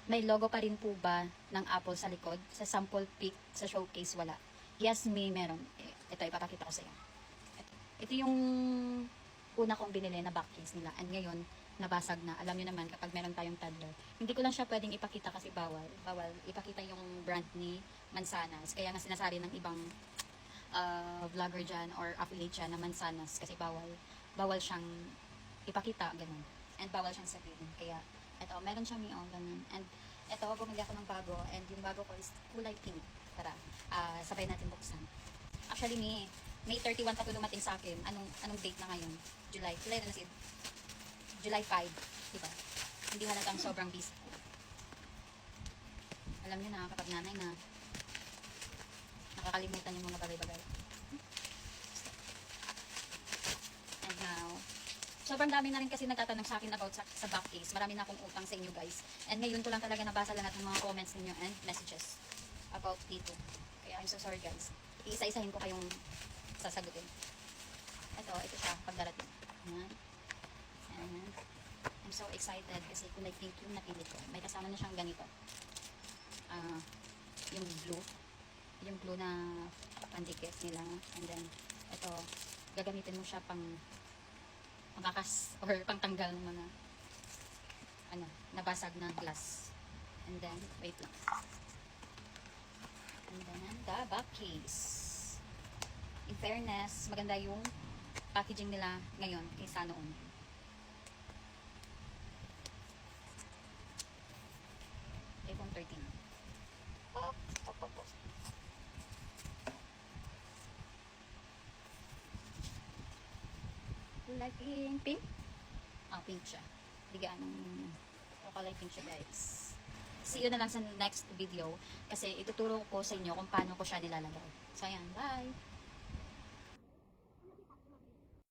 May logo pa rin po ba ng Apple sa likod? Sa sample pic, sa showcase, wala. Yes, meron. Ito, ipapakita ko sa iyo. Ito yung una kong binili na back case nila. And ngayon, nabasag na. Alam nyo naman, kapag meron tayong toddler, hindi ko lang siya pwedeng ipakita kasi bawal. Bawal ipakita yung brand ni Mansanas. Kaya nga sinasari ng ibang vlogger dyan or affiliate dyan na Mansanas kasi bawal siyang ipakita, ganun. And bawal siyang sabihin. Kaya, eto, meron siyang ganun. And eto, bumili ako ng bago. And yung bago ko is kulay pink. Tara, sabay natin buksan. Actually, May 31 pa ito dumating sa akin. Anong date na ngayon? July na si July 5. Diba? Hindi halatang sobrang busy ko. Alam niyo na, kapag nanay na, nakakalimutan yung mga bagay-bagay. And now, sobrang dami na rin kasi nagtatanong sa akin about sa back case. Marami na akong utang sa inyo guys. And ngayon ko lang talaga nabasa lahat ng mga comments ninyo and messages about dito. Kaya I'm so sorry guys. Iisa-isahin ko kayong sasagutin. Ito siya pagdarating. Ayan. And I'm so excited kasi kulay pink yung napili ko. May kasama na siyang ganito. Yung blue na pandikit nila. And then, ito, gagamitin mo siya pang or pangtanggal ng mga nabasag na glass. And then, wait lang. And then, the back case. In fairness, maganda yung packaging nila ngayon kaysa noon. iPhone 13. Like pink? Pink siya. Digaan ng kulay pink siya guys. See you na lang sa next video kasi ituturo ko sa inyo kung paano ko siya nilalagay. So ayan, bye!